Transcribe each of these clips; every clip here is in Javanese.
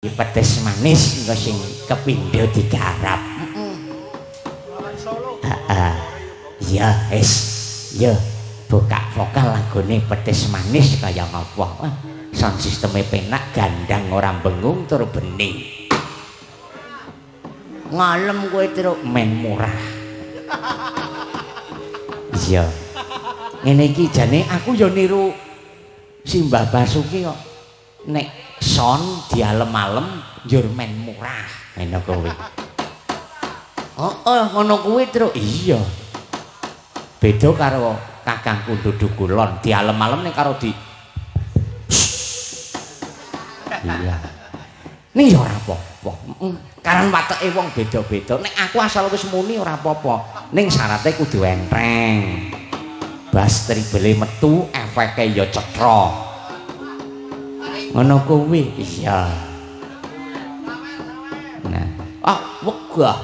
pedes manis engko sing kepindho digarap. Heeh. Ya wis. Ya buka vokal lagune pedes manis kaya ngopo. Sound sisteme penak gandang ora bengung tur bening. Ngalem kowe truk men murah. Iya. Ngene iki jane aku ya niru Simbah Basuki kok. Nek son dialem-alem njur men murah ngono kuwi. Oh, ngono kuwi truk. Iya. Beda karo Kakangku Dudu Kulon dialem-alem ning karo di iya. Ning ya ora apa-apa. Karan wateke wong beda-beda. Nek aku asal wis muni ora apa-apa. Ning syaraté kudu entreng. Bas tribele metu efeke ya cetha. Ngono kuwi iya. Nah, wegah.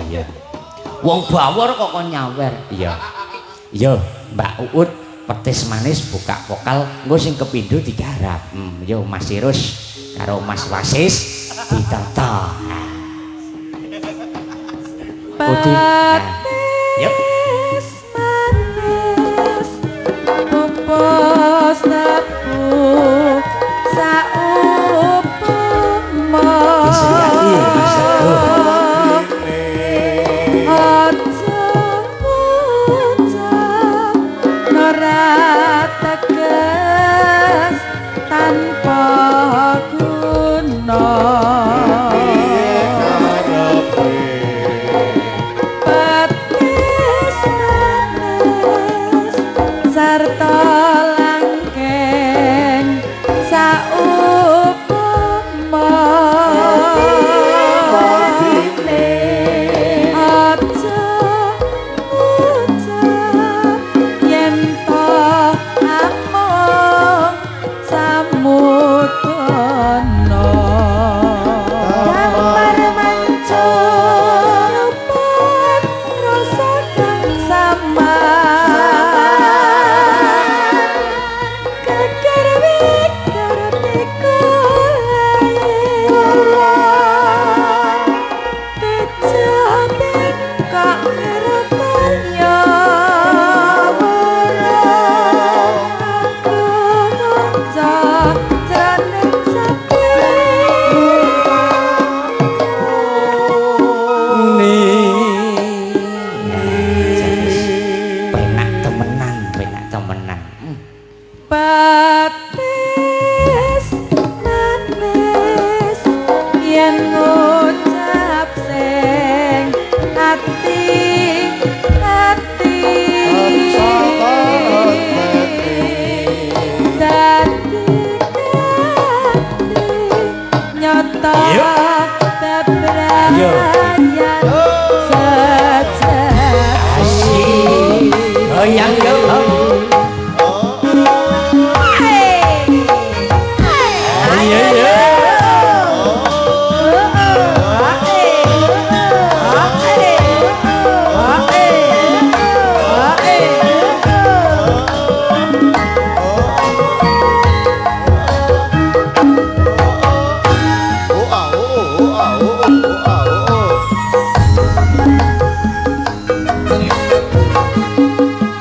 Iya. Wong bawor kok nyawer. Iya. Iya, Mbak Uut petis manis buka vokal engko sing kepindho digarap. Yo Mas Sirus karo Mas Wasis ditata. Kudu. Nah. Yuk.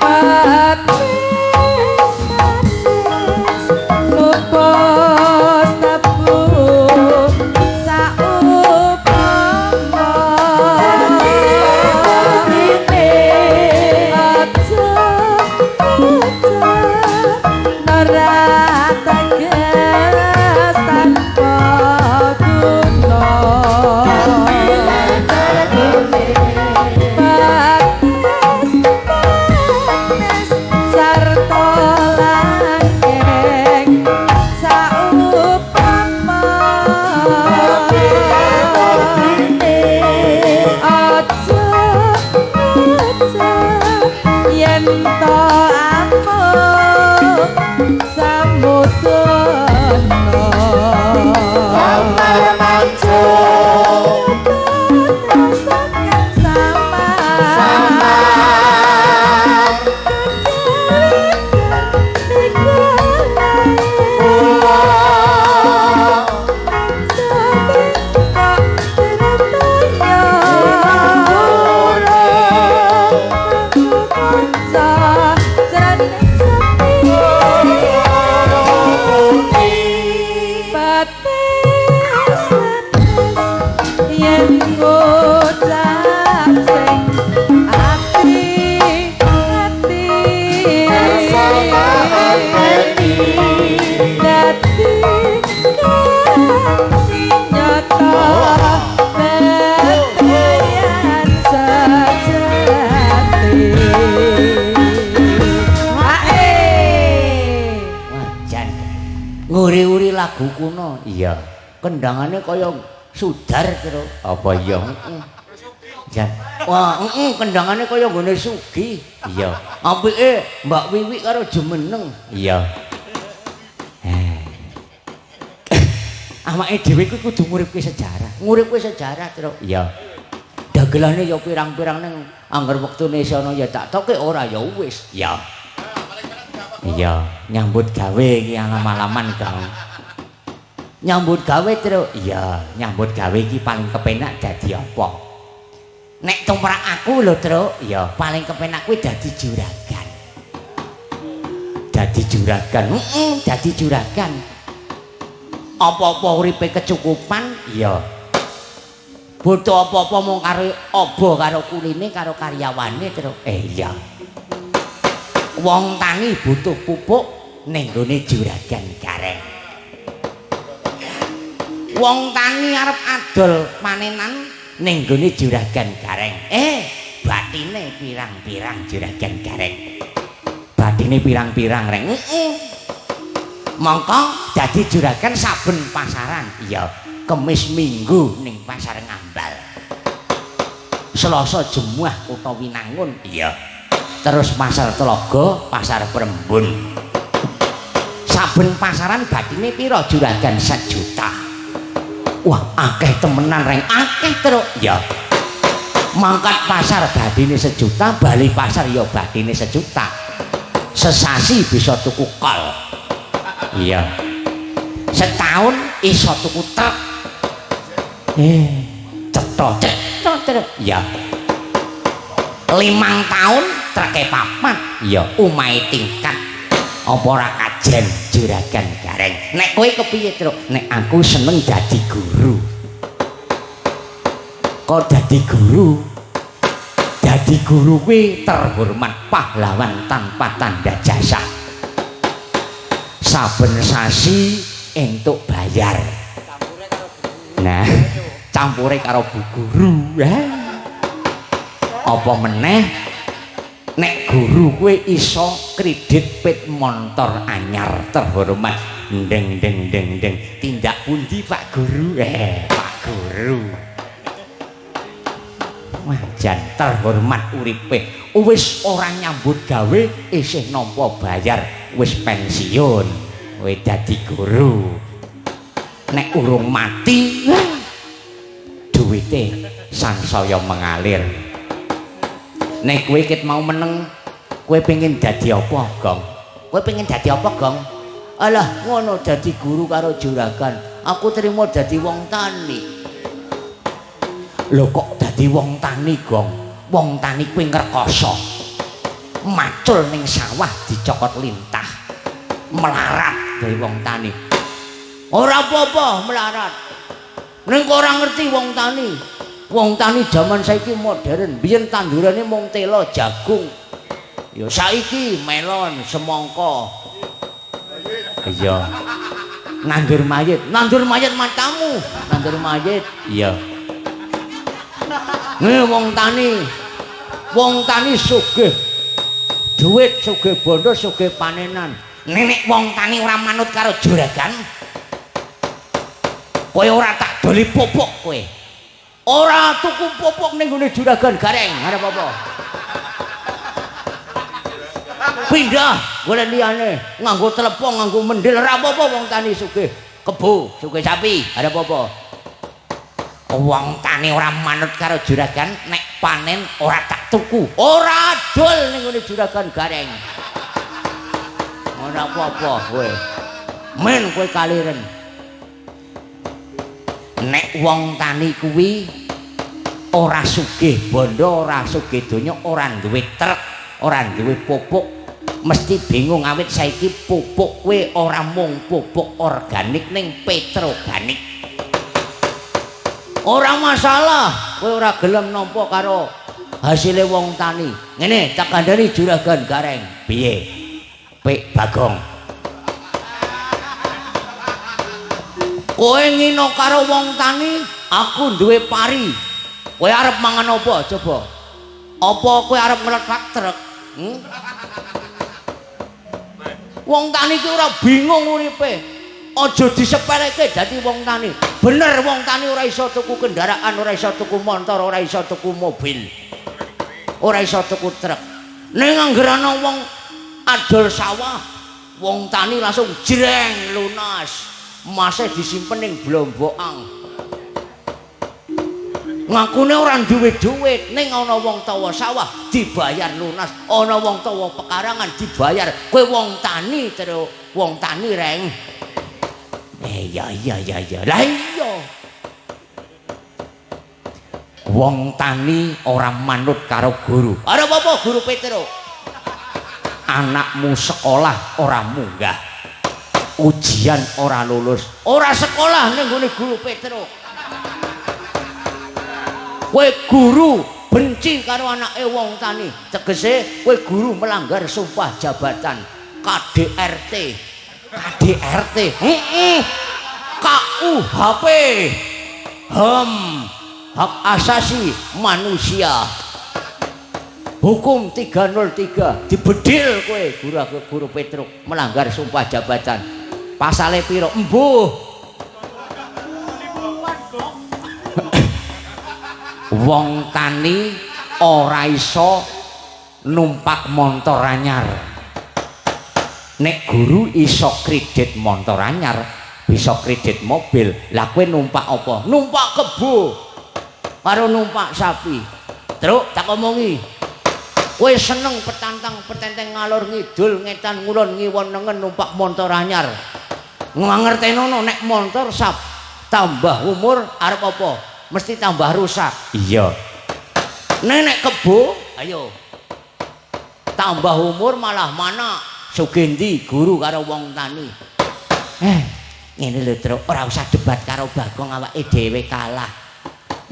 Ah nguri-uri lagu kuno iya kendangane kaya sudar kira apa iya jan wah kendangane kaya nggone Sugi iya apike Mbak Wiwi karo Jumeneng iya awake dhewe kuwi kudu nguripke sejarah kira iya dagelane ya pirang-pirang ning angger wektune sono ya tak toke ora ya wis ya iya nyambut gawe iki alam-alaman Kang nyambut gawe terus iya nyambut gawe iki paling kepenak dadi apa nek tumrap aku lho terus iya paling kepenak kuwi dadi juragan dadi juragan apa-apa uripe kecukupan iya butuh apa-apa mung karo obo karo kuline karo karyawane terus iya wong tani butuh pupuk ning gone juragan gareng. Wong tani arep adol panenan ning gone juragan gareng. Batine pirang-pirang juragan gareng. Batine pirang-pirang reng. Mongko dadi juragan saben pasaran. Iya, Kemis Minggu ning pasar Ngambal. Selasa Jemuah utawa Winangun. Iya. Terus pasar Telaga, pasar Prembun. Saben pasaran batine pira juragan 1 juta. Wah, akeh temenan reng, akeh terus. Ya. Mangkat pasar batine 1 juta, bali pasar ya batine 1 juta. Sesasi bisa tuku kol. Iya. Setahun iso tuku truk. Cetha terus. Ya. 5 tahun treke papat ya omahe tingkat apa ora kajen juragan gareng nek kowe kepiye Truk nek aku seneng dadi guru kok dadi guru kuwi terhormat pahlawan tanpa tanda jasa saben sasi entuk bayar nah campure karo bu guru apa meneh nek guru kuwi iso kredit pit motor anyar terhormat deng tindak pundi Pak Guru Pak Guru wajan terhormat uripe wis ora nyambut gawe isih nampa bayar wis pensiun kowe dadi guru nek urung mati duwite sansaya mengalir nek kowe ket mau meneng kowe pengen dadi apa Gong kowe pengen dadi apa Gong alah ngono dadi guru karo juragan aku terima dadi wong tani lho kok dadi wong tani Gong wong tani kuwi ngrekoso macul ning sawah dicokot lintah melarat dari wong tani ora apa-apa melarat ning kok ora ngerti wong tani jaman saiki modern biyen tandurane mung telo jagung ya saiki melon semangka iya nandur mayit matamu nandur mayit iya wong tani sugih duit sugih bondo sugih panenan nenek wong tani ora manut karo juragan kowe ora tak doli pupuk kowe ora tuku pupuk ning gone juragan gareng arep apa pindah golek liyane nganggo telepon nganggo mendil ora apa-apa wong tani sugih kebo sugih sapi arep apa wong tani ora manut karo juragan nek panen ora tak tuku ora adol ning gone juragan gareng ora apa-apa kowe men kowe kaliren nek wong tani kuwi ora sugih bondo ora sugih donya ora duwe truk ora duwe pupuk mesti bingung awit saiki pupuk kowe ora mung pupuk organik ning petroganik. Ora masalah kowe ora gelem nampa karo hasile wong tani. Ngene tak kandhani juragan gareng. Piye? Pik Bagong. Kowe ngino karo wong tani, aku duwe pari. Kowe arep mangan apa coba? Apa kowe arep ngletak truk? Wong tani ki ora bingung uripe. Aja disepeleke dadi wong tani. Bener wong tani ora iso tuku kendaraan, ora iso tuku motor, ora iso tuku mobil. Ora iso tuku truk. Ning anggere ana wong adol sawah, wong tani langsung jreng lunas. Mase disimpen ning Blomboang. Ngakune ora duwe dhuwit, ning ana wong tawa sawah dibayar lunas, ana wong tawa pekarangan dibayar. Kowe wong tani terus wong tani reng. Iya. Lah iya. Wong tani ora manut karo guru. Arep apa Guru Petro? Anakmu sekolah ora munggah. Ujian ora lulus. Ora sekolah ning gone Guru Petro. Kowe guru benci karo anake wong tani. Tegese kowe guru melanggar sumpah jabatan KDRT. KDRT. KUHP. Hak asasi manusia. Hukum 303 dibedil kowe Guru Petruk melanggar sumpah jabatan. Pasale piro? Embuh. Wong tani ora iso numpak montor anyar. Nek guru iso kredit montor anyar, bisa kredit mobil. Lah kowe numpak apa? Numpak kebo. Karo numpak sapi. Truk tak omongi. Kowe seneng petantang-petenteng ngalor ngidul ngetan ngulon ngiwon nengen numpak montor anyar. Ngertenono nek montor sap tambah umur arep apa? Mesti tambah rusak. Iya. Nek kebo, ayo. Tambah umur malah mana Sugendi guru karo wong tani. Ngene lho, Truk, ora usah debat karo Bagong awake dhewe kalah.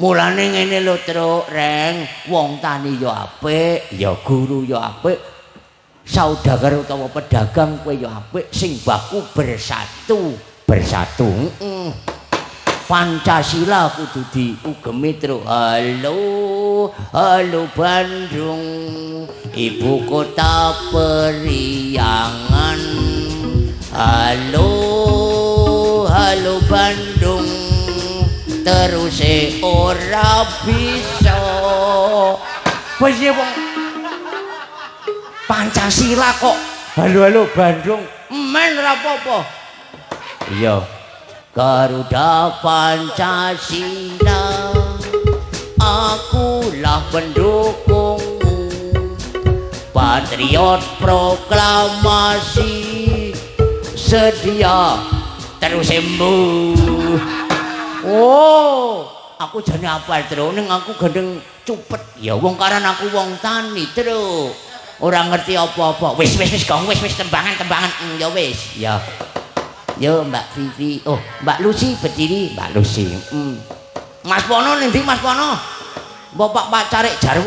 Mulane ngene lho, Truk, Reng, wong tani ya apik, ya guru ya apik. Saudagar utawa pedagang kowe ya apik, sing baku bersatu. Pancasila kudu diugemi Truk. Halo Bandung, ibu kota periangan. Halo Bandung, terus ora bisa. Wis wong Pancasila kok. Halo Bandung, men ora apa-apa. Iya. Garuda Pancasila, akulah pendukungmu. Patriot proklamasi, sedia terus sembuh. Oh, aku jane apal terus ning aku gendeng cupet. Ya wong karan aku wong tani terus. Ora ngerti apa-apa. Wis gong wis tembangan. Ya wis. Ya. Yo Mbak Vivi, oh Mbak Lucy berdiri, Mbak Lucy. Mas Pono ning ndi Mas Pono? Bapak Pak Carik Jarwo.